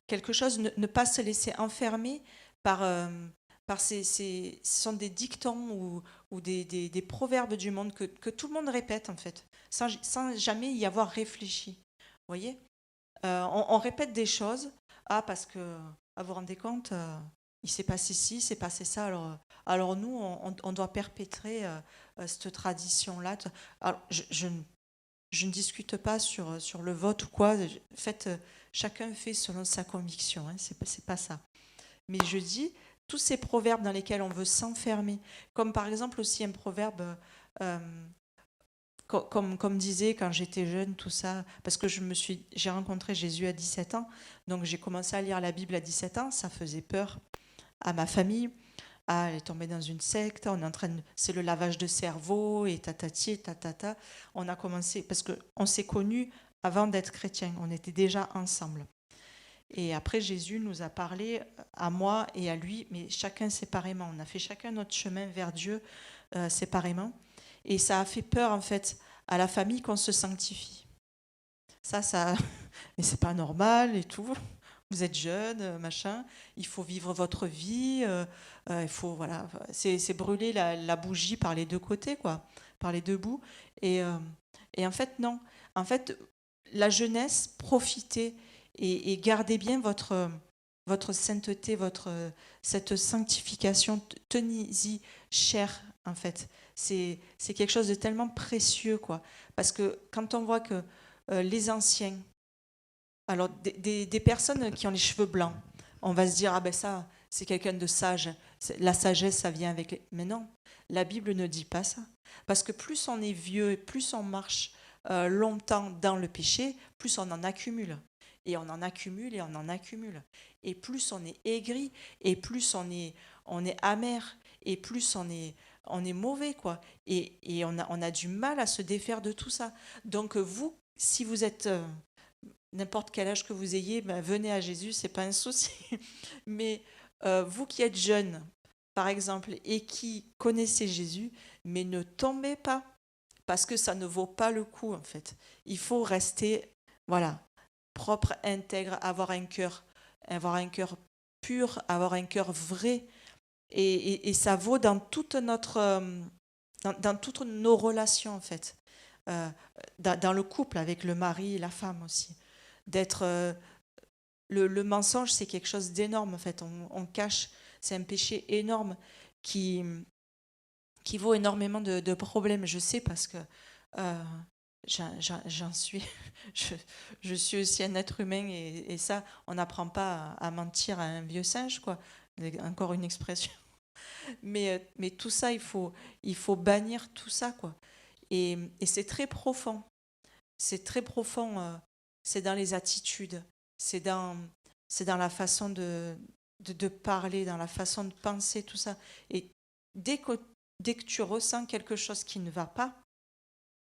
quelque chose, ne pas se laisser enfermer par, ce sont des dictons ou des proverbes du monde que tout le monde répète, en fait, sans jamais y avoir réfléchi. Vous voyez? On répète des choses, parce que, vous vous rendez compte, il s'est passé ci, il s'est passé ça, alors nous, on doit perpétrer cette tradition-là. Alors, je ne discute pas sur le vote ou quoi. En fait, chacun fait selon sa conviction, hein, c'est pas ça. Mais je dis, tous ces proverbes dans lesquels on veut s'enfermer, comme par exemple aussi un proverbe, comme disait quand j'étais jeune, tout ça, parce que j'ai rencontré Jésus à 17 ans, donc j'ai commencé à lire la Bible à 17 ans, ça faisait peur à ma famille. Elle est tombée dans une secte, c'est le lavage de cerveau, et tatati, tatata. On a commencé, parce qu'on s'est connus avant d'être chrétiens, on était déjà ensemble. Et après, Jésus nous a parlé à moi et à lui, mais chacun séparément. On a fait chacun notre chemin vers Dieu séparément. Et ça a fait peur, en fait, à la famille qu'on se sanctifie. Ça, mais c'est pas normal et tout. Vous êtes jeune, machin, il faut vivre votre vie, il faut, voilà, c'est brûler la bougie par les deux côtés, quoi, par les deux bouts. Et en fait, non. En fait, la jeunesse, profitez et gardez bien votre sainteté, cette sanctification, tenez-y cher, en fait. C'est quelque chose de tellement précieux, quoi. Parce que quand on voit que les anciens, alors, des personnes qui ont les cheveux blancs, on va se dire, ah ben ça, c'est quelqu'un de sage. La sagesse, ça vient avec Mais non, la Bible ne dit pas ça. Parce que plus on est vieux, plus on marche longtemps dans le péché, plus on en accumule. Et on en accumule et on en accumule. Et plus on est aigri, et plus on est amer, et plus on est mauvais, quoi. Et on a du mal à se défaire de tout ça. Donc vous, si vous êtes... n'importe quel âge que vous ayez, venez à Jésus, c'est pas un souci. Mais vous qui êtes jeune, par exemple, et qui connaissez Jésus, mais ne tombez pas, parce que ça ne vaut pas le coup, en fait. Il faut rester, voilà, propre, intègre, avoir un cœur pur, avoir un cœur vrai, et ça vaut dans toute dans toutes nos relations, en fait. Euh, dans le couple, avec le mari et la femme aussi. D'être le mensonge, c'est quelque chose d'énorme, en fait. On cache, c'est un péché énorme qui vaut énormément de problèmes. Je sais, parce que j'en suis je suis aussi un être humain, et ça, on n'apprend pas à mentir à un vieux singe, quoi. Encore une expression. Mais tout ça, il faut bannir tout ça, quoi. Et c'est très profond. C'est très profond. C'est dans les attitudes. C'est dans la façon de parler, dans la façon de penser, tout ça. Et dès que tu ressens quelque chose qui ne va pas,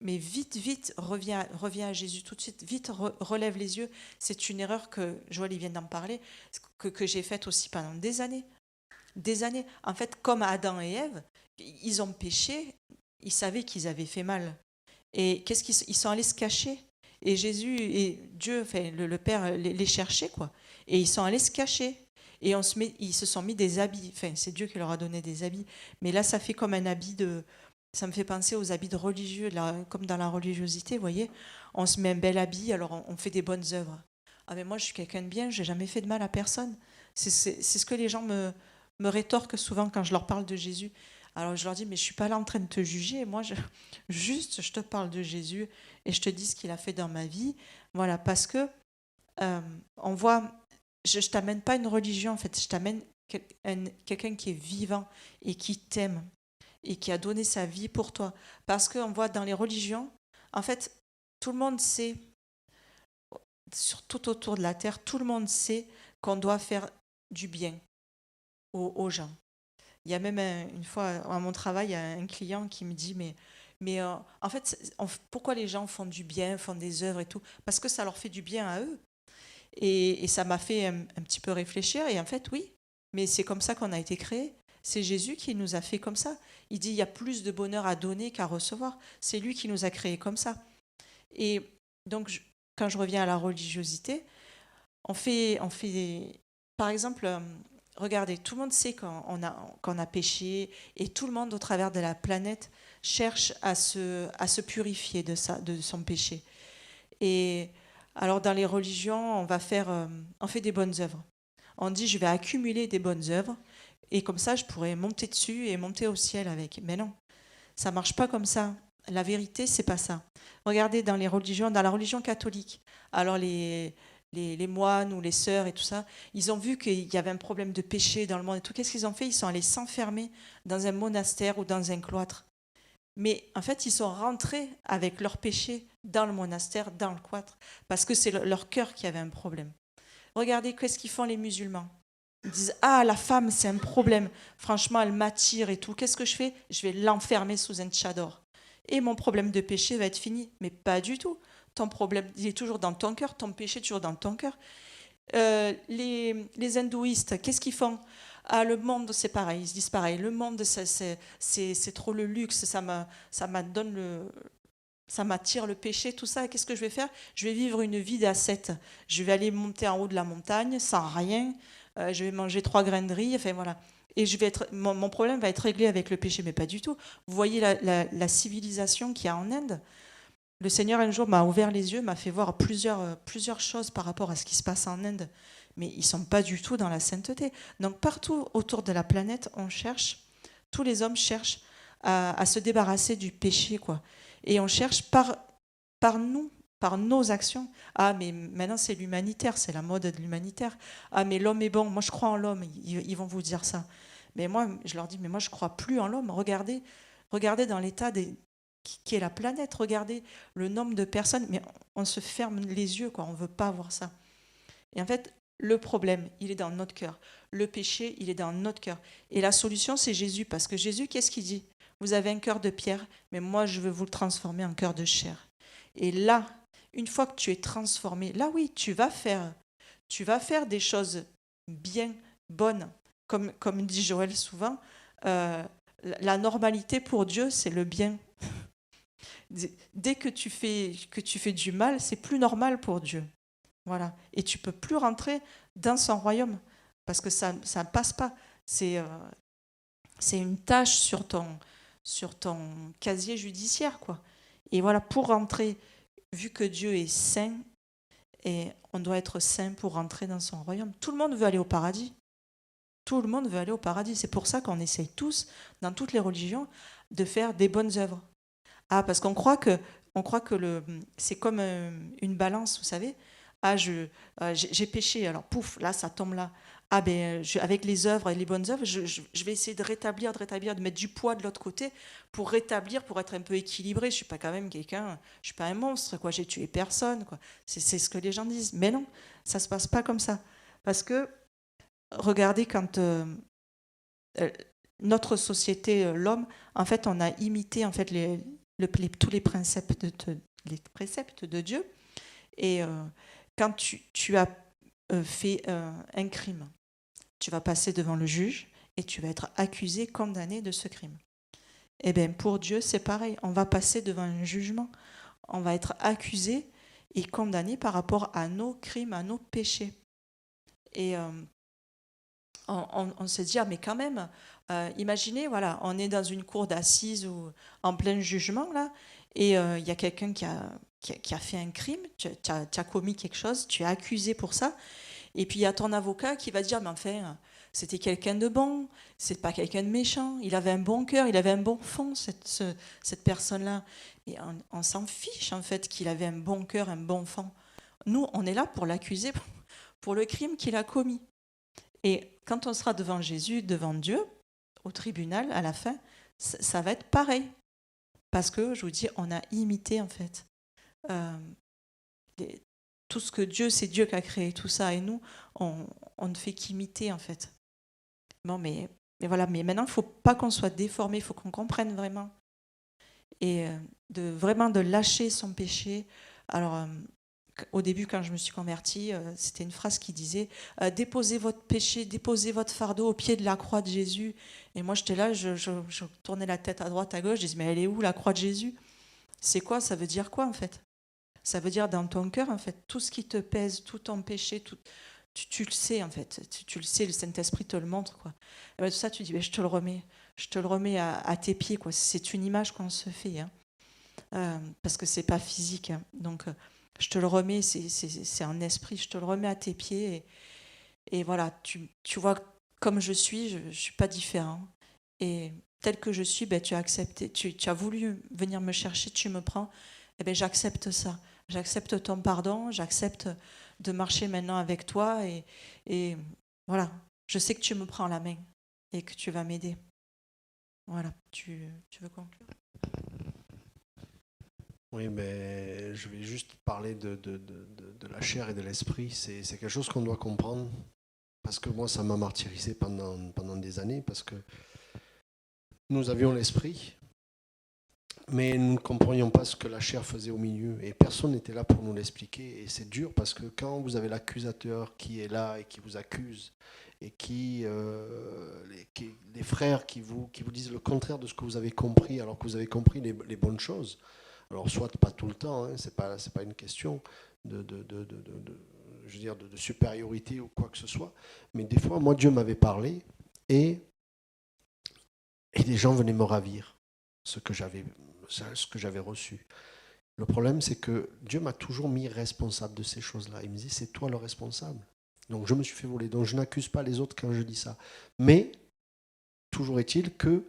mais vite, reviens à Jésus tout de suite. Vite, relève les yeux. C'est une erreur que Joël vient d'en parler, que j'ai faite aussi pendant des années. Des années. En fait, comme Adam et Ève, ils ont péché, ils savaient qu'ils avaient fait mal. Et qu'est-ce qu'ils sont allés se cacher? Et Jésus et Dieu, enfin, le Père les cherchait, quoi. Et ils sont allés se cacher. Et ils se sont mis des habits. Enfin, c'est Dieu qui leur a donné des habits. Mais là, ça fait comme un habit de... Ça me fait penser aux habits de religieux, là, comme dans la religiosité, vous voyez. On se met un bel habit, alors on fait des bonnes œuvres. Ah, mais moi, je suis quelqu'un de bien, j'ai jamais fait de mal à personne. C'est ce que les gens me rétorquent souvent quand je leur parle de Jésus. Alors je leur dis, mais je suis pas là en train de te juger. Moi, je te parle de Jésus et je te dis ce qu'il a fait dans ma vie. Voilà, parce que on voit, je t'amène pas une religion, en fait, je t'amène quelqu'un qui est vivant et qui t'aime et qui a donné sa vie pour toi. Parce qu'on voit dans les religions, en fait, tout le monde sait, tout autour de la terre, tout le monde sait qu'on doit faire du bien aux gens. Il y a même une fois à mon travail, il y a un client qui me dit, mais en fait, pourquoi les gens font du bien, font des œuvres et tout? Parce que ça leur fait du bien à eux. Et ça m'a fait un petit peu réfléchir. Et en fait, oui, mais c'est comme ça qu'on a été créés. C'est Jésus qui nous a fait comme ça. Il dit, il y a plus de bonheur à donner qu'à recevoir. C'est lui qui nous a créés comme ça. Et donc, quand je reviens à la religiosité, par exemple, regardez, tout le monde sait qu'on a péché et tout le monde au travers de la planète cherche à se purifier de son péché. Et alors dans les religions, on fait des bonnes œuvres. On dit je vais accumuler des bonnes œuvres et comme ça je pourrais monter dessus et monter au ciel avec. Mais non, ça marche pas comme ça. La vérité, c'est pas ça. Regardez dans les religions, dans la religion catholique. Alors les moines ou les sœurs et tout ça, ils ont vu qu'il y avait un problème de péché dans le monde et tout. Qu'est-ce qu'ils ont fait? Ils sont allés s'enfermer dans un monastère ou dans un cloître. Mais en fait, ils sont rentrés avec leur péché dans le monastère, dans le cloître, parce que c'est leur cœur qui avait un problème. Regardez, qu'est-ce qu'ils font les musulmans? Ils disent, ah, la femme, c'est un problème. Franchement, elle m'attire et tout. Qu'est-ce que je fais? Je vais l'enfermer sous un tchador. Et mon problème de péché va être fini. Mais pas du tout. Ton problème, il est toujours dans ton cœur. Ton péché est toujours dans ton cœur. Les hindouistes, qu'est-ce qu'ils font? Ah, le monde, c'est pareil. Ils se disent pareil. Le monde, c'est trop le luxe. Ça m'attire le péché, tout ça. Qu'est-ce que je vais faire? Je vais vivre une vie d'ascète. Je vais aller monter en haut de la montagne sans rien. Je vais manger 3 graines de riz. Enfin, voilà. Et mon problème va être réglé avec le péché, mais pas du tout. Vous voyez la civilisation qu'il y a en Inde? Le Seigneur, un jour, m'a ouvert les yeux, m'a fait voir plusieurs choses par rapport à ce qui se passe en Inde. Mais ils ne sont pas du tout dans la sainteté. Donc, partout autour de la planète, tous les hommes cherchent à se débarrasser du péché, quoi. Et on cherche par nous, par nos actions. Ah, mais maintenant, c'est l'humanitaire, c'est la mode de l'humanitaire. Ah, mais l'homme est bon. Moi, je crois en l'homme. Ils vont vous dire ça. Mais moi, je leur dis, mais moi, je ne crois plus en l'homme. Regardez dans l'état qui est la planète. Regardez le nombre de personnes. Mais on se ferme les yeux, quoi. On ne veut pas voir ça. Et en fait, le problème, il est dans notre cœur. Le péché, il est dans notre cœur. Et la solution, c'est Jésus. Parce que Jésus, qu'est-ce qu'il dit? Vous avez un cœur de pierre, mais moi, je veux vous le transformer en cœur de chair. Et là, une fois que tu es transformé, là, oui, tu vas faire des choses bien, bonnes. Comme dit Joël souvent, la normalité pour Dieu, c'est le bien. Dès que tu fais du mal, c'est plus normal pour Dieu. Voilà. Et tu peux plus rentrer dans son royaume parce que ça ne passe pas. C'est une tâche sur ton casier judiciaire, quoi. Et voilà, pour rentrer, vu que Dieu est saint, et on doit être saint pour rentrer dans son royaume. Tout le monde veut aller au paradis. Tout le monde veut aller au paradis. C'est pour ça qu'on essaye tous, dans toutes les religions, de faire des bonnes œuvres. Ah, parce qu'on croit que c'est comme une balance, vous savez. Ah, j'ai péché, alors pouf, là, ça tombe là. Ah, ben, avec les œuvres et les bonnes œuvres, je vais essayer de rétablir, de mettre du poids de l'autre côté pour rétablir, pour être un peu équilibré. Je suis pas quand même quelqu'un, je suis pas un monstre, quoi. J'ai tué personne, quoi. C'est ce que les gens disent. Mais non, ça se passe pas comme ça. Parce que, regardez, quand notre société, l'homme, en fait, on a imité en fait tous les préceptes de Dieu. Et quand tu as fait un crime, tu vas passer devant le juge et tu vas être accusé, condamné de ce crime. Eh bien, pour Dieu, c'est pareil. On va passer devant un jugement. On va être accusé et condamné par rapport à nos crimes, à nos péchés. Et on se dit, ah, mais quand même, imaginez, voilà, on est dans une cour d'assises ou en plein jugement, là, et il y a quelqu'un qui a fait un crime, tu as commis quelque chose, tu es accusé pour ça, et puis il y a ton avocat qui va dire, mais enfin, C'était quelqu'un de bon, c'est pas quelqu'un de méchant. Il avait un bon cœur, il avait un bon fond, cette personne-là. Et on s'en fiche, en fait, qu'il avait un bon cœur, un bon fond. Nous, on est là pour l'accuser pour le crime qu'il a commis. Et quand on sera devant Jésus, devant Dieu, au tribunal, à la fin, ça va être pareil. Parce que, je vous dis, on a imité, en fait. Tout ce que Dieu, c'est Dieu qui a créé tout ça. Et nous, on ne fait qu'imiter, en fait. Bon, mais voilà. Mais maintenant, il ne faut pas qu'on soit déformé, il faut qu'on comprenne vraiment. Et vraiment de lâcher son péché. Alors, au début, quand je me suis convertie, c'était une phrase qui disait déposez votre péché, déposez votre fardeau au pied de la croix de Jésus. Et moi, j'étais là, je tournais la tête à droite, à gauche, je disais mais elle est où la croix de Jésus? C'est quoi? Ça veut dire quoi en fait? Ça veut dire dans ton cœur, en fait, tout ce qui te pèse, tout ton péché, tu le sais en fait, tu le sais, le Saint-Esprit te le montre quoi. Et bien, tout ça, tu dis je te le remets à tes pieds quoi. C'est une image qu'on se fait, hein. Parce que c'est pas physique, hein. Donc je te le remets, c'est un esprit, je te le remets à tes pieds et voilà, tu vois comme je suis pas différent. Et tel que je suis, ben, tu as accepté, tu as voulu venir me chercher, tu me prends, et ben, j'accepte ça. J'accepte ton pardon, j'accepte de marcher maintenant avec toi et voilà, je sais que tu me prends la main et que tu vas m'aider. Voilà, tu veux conclure? Oui, mais je vais juste parler de la chair et de l'esprit. C'est quelque chose qu'on doit comprendre. Parce que moi, ça m'a martyrisé pendant des années. Parce que nous avions l'esprit, mais nous ne comprenions pas ce que la chair faisait au milieu. Et personne n'était là pour nous l'expliquer. Et c'est dur parce que quand vous avez l'accusateur qui est là et qui vous accuse, et les frères qui vous disent le contraire de ce que vous avez compris, alors que vous avez compris les bonnes choses. Alors, soit pas tout le temps, hein, c'est pas une question je veux dire, de supériorité ou quoi que ce soit. Mais des fois, moi, Dieu m'avait parlé et les gens venaient me ravir ce que j'avais reçu. Le problème, c'est que Dieu m'a toujours mis responsable de ces choses-là. Il me dit, c'est toi le responsable. Donc, je me suis fait voler. Donc, je n'accuse pas les autres quand je dis ça. Mais, toujours est-il que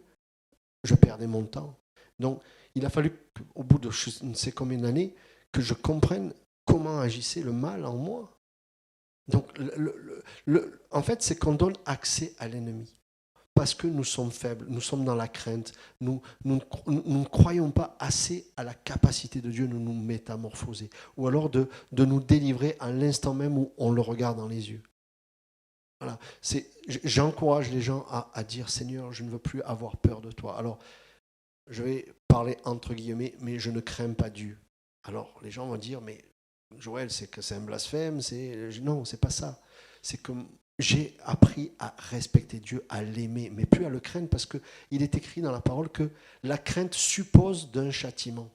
je perdais mon temps. Donc, il a fallu, au bout de je ne sais combien d'années, que je comprenne comment agissait le mal en moi. Donc, en fait, c'est qu'on donne accès à l'ennemi. Parce que nous sommes faibles, nous sommes dans la crainte, nous ne croyons pas assez à la capacité de Dieu de nous métamorphoser, ou alors de nous délivrer à l'instant même où on le regarde dans les yeux. Voilà. J'encourage les gens à dire, Seigneur, je ne veux plus avoir peur de toi. Alors, je vais parler entre guillemets, mais je ne crains pas Dieu. Alors, les gens vont dire, mais Joël, c'est que c'est un blasphème. Non, c'est pas ça. C'est que j'ai appris à respecter Dieu, à l'aimer, mais plus à le craindre, parce qu'il est écrit dans la parole que la crainte suppose d'un châtiment.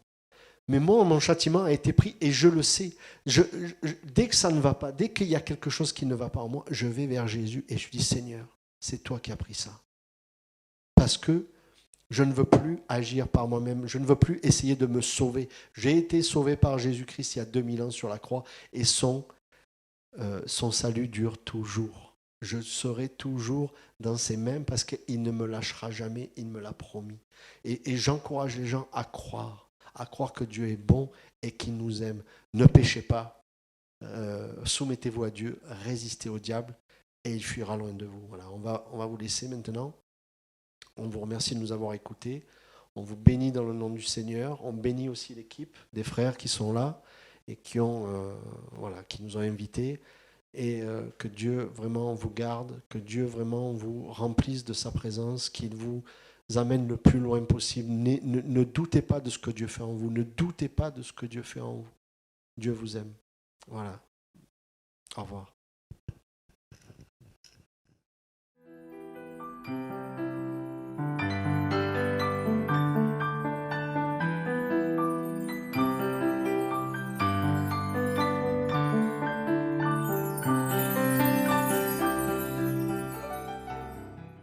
Mais moi, mon châtiment a été pris et je le sais. Dès que ça ne va pas, dès qu'il y a quelque chose qui ne va pas en moi, je vais vers Jésus et je dis, Seigneur, c'est toi qui as pris ça. Parce que je ne veux plus agir par moi-même. Je ne veux plus essayer de me sauver. J'ai été sauvé par Jésus-Christ il y a 2000 ans sur la croix et son salut dure toujours. Je serai toujours dans ses mains parce qu'il ne me lâchera jamais, il me l'a promis. Et j'encourage les gens à croire que Dieu est bon et qu'il nous aime. Ne péchez pas, soumettez-vous à Dieu, résistez au diable et il fuira loin de vous. Voilà, on va vous laisser maintenant. On vous remercie de nous avoir écoutés. On vous bénit dans le nom du Seigneur. On bénit aussi l'équipe des frères qui sont là et qui nous ont invités. Et que Dieu vraiment vous garde, que Dieu vraiment vous remplisse de sa présence, qu'il vous amène le plus loin possible. Ne doutez pas de ce que Dieu fait en vous. Ne doutez pas de ce que Dieu fait en vous. Dieu vous aime. Voilà. Au revoir.